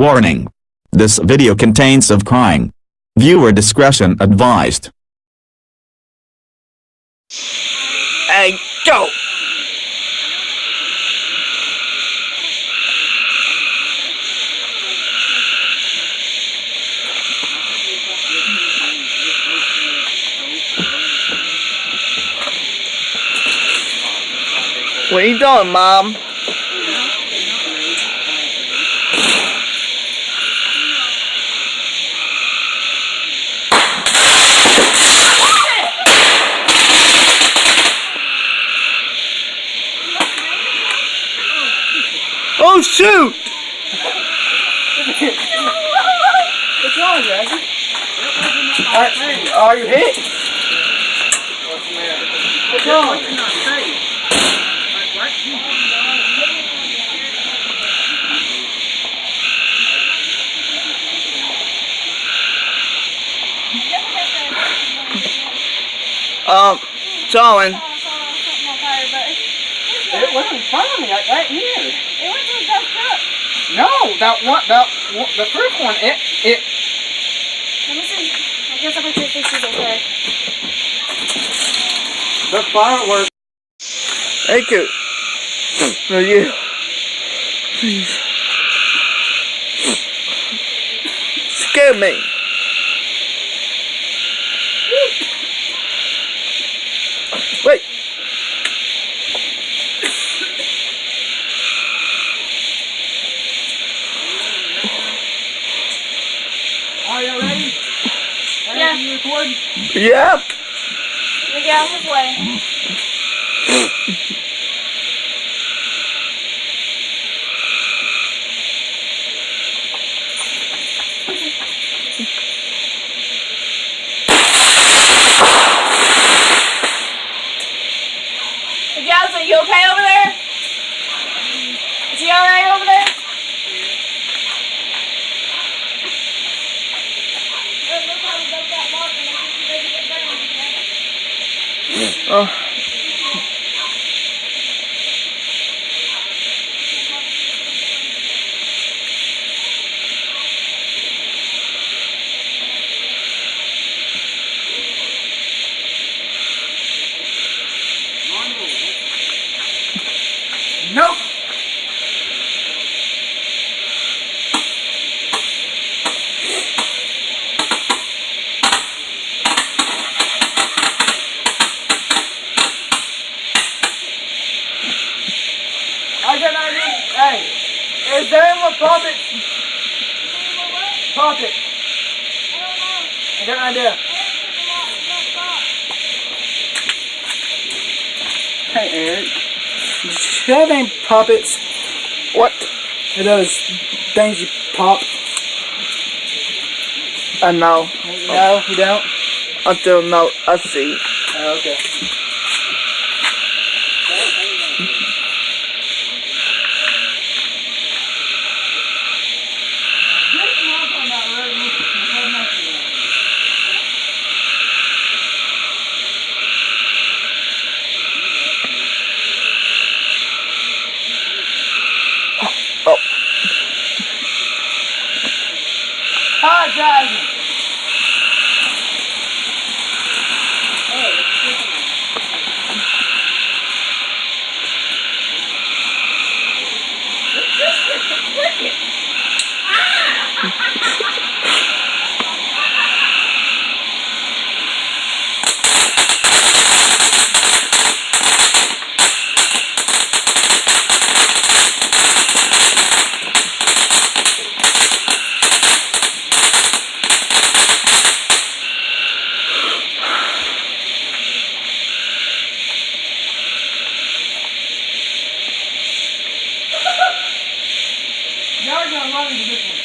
Warning. This video contains of crying. Viewer discretion advised. Hey, go! What are you doing, Mom? Oh shoot! What's wrong, Jazzy? Are you hit? What's wrong? Darwin. It was in front of me, right here. It went to the dump truck. No, the first one, it. Let me see. I guess I'll put your faces okay. The fireworks. Thank you. No, you. Please. Scare me. Wait. Are you ready? Yeah. Ready to record? Yeah. Let me get out of his way. Gals, are you okay over there? Is he alright over there? Oh. Nope. I got an idea. Hey, is there any more puppets? Puppet. I got an idea. Hey, Eric. Do you have any puppets? What? Are those things you pop? No. No, you don't? Until no, I see. Oh, okay. Oh. Hi, Jazzy. Y'all are gonna run into this one.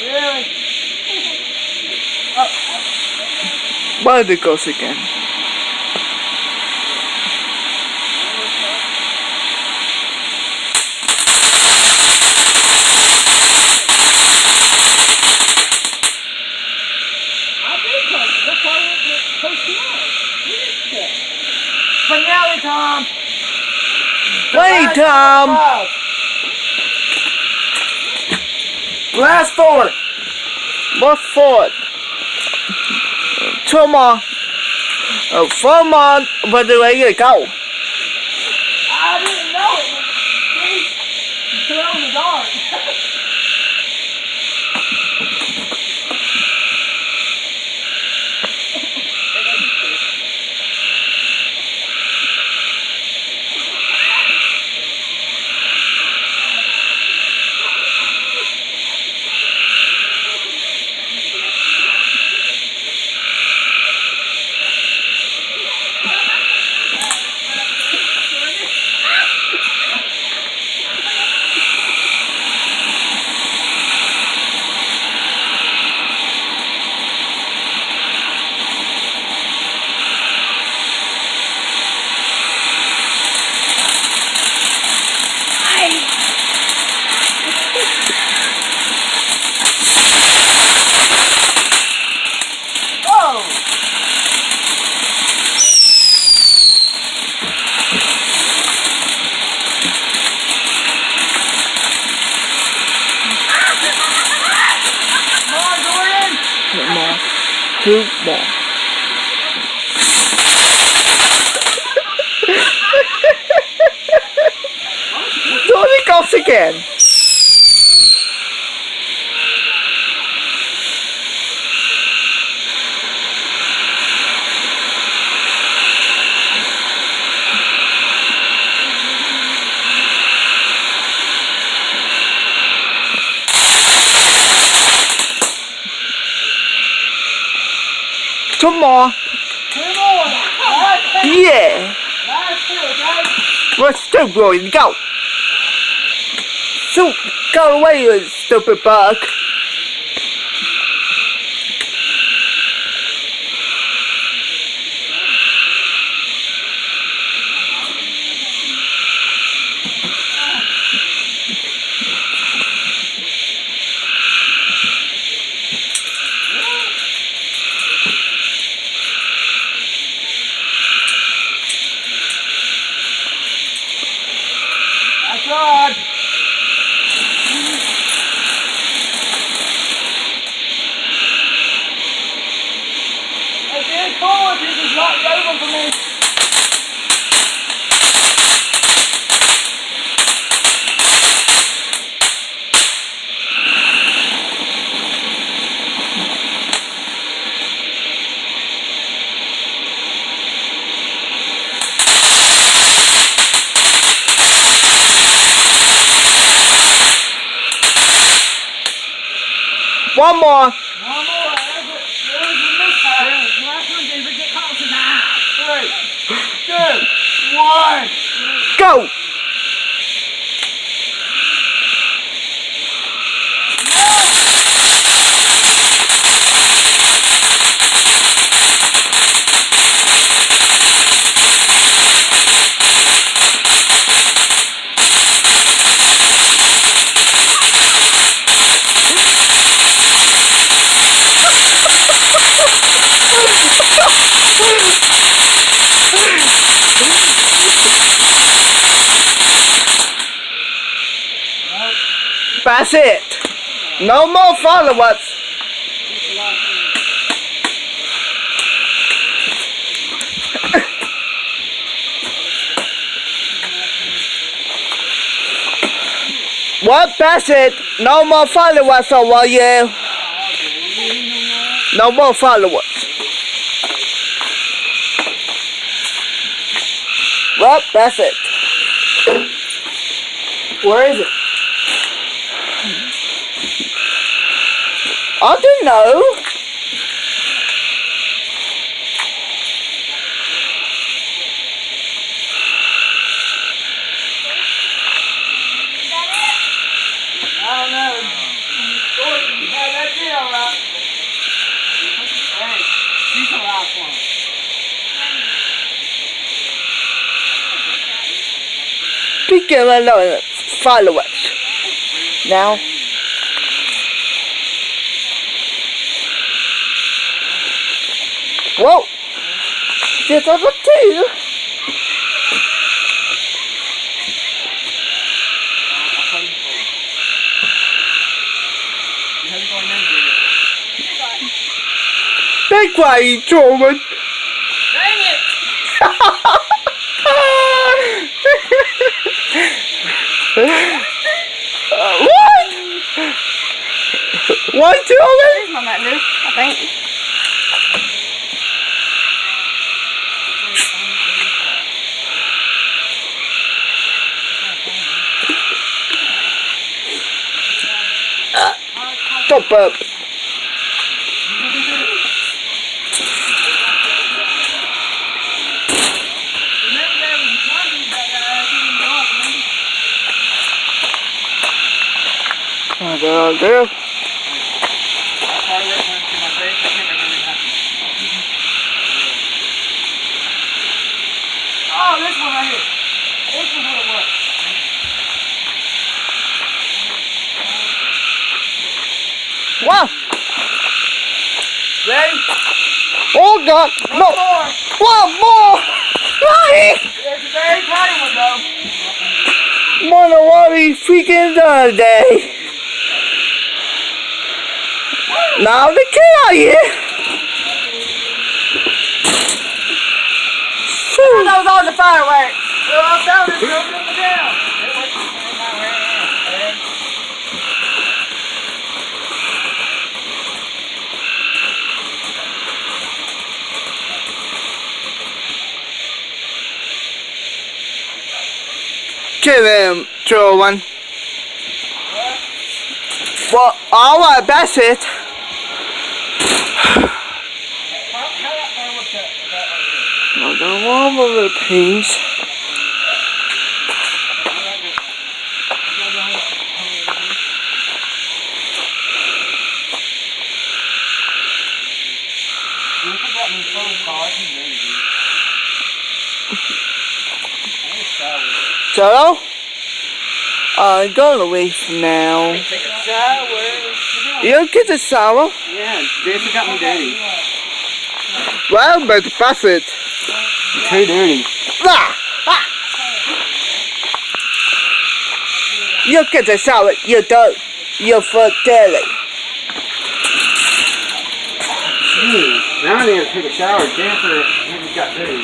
Really? Why did it go again? Last four. What for? 2 more. 4 more. Where do I go? I didn't know it. You threw it in the dark. Two more. Tony goes again. Two more. Yeah. Let's do Roy. Go. So, go away, you stupid bug. God. Hey, Dan Cole, this is not over for me. One more. One more. There's your misfire. Last one, David. Get closer now. 3, 2, 1. Go. That's it. No more followers. What? That's it. No more followers over here. No more followers. Well, that's it. Where is it? I don't know. I don't know. Gordon, you had that deal, right? Hey, she's the last one. Speaking of another followers. Now. Whoa! There's over 2. Be quiet, Jordan. Dang it! What? What, Jordan? Here's my Mountain Dew, I think. Stop up. Oh, there. Oh, this one right here. This is what it was. Wow. Ready? Oh, God. No. More. One more. Right. There's a very tiny one, though. Wonder what we freaking done today. Now the kid out here. That was on the firework. Well, I'm down this road, up and down. Kill him, Jordan. Well, alright, that's it. Another one more piece. So, I'm going away from now. Take a shower. You get the shower? Yeah, Jason got me dirty. Well, but that's it. Too dirty. Ah! Ah! You get the shower, you don't. You're for dirty. Now I need to take a shower. Jennifer just got dirty.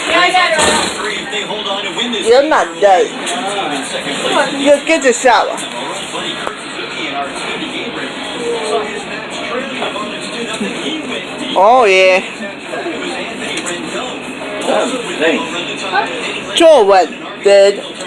Yeah, I got it right now. If they hold on to win this You're not dirty. in second place. You get the shower. Buddy Suzuki in our Xfinity game break saw his match trailing opponents 2-0. He went deep. Oh, yeah. It was Anthony Rendon. Also with over the top, Danny Lane Jordan did. turned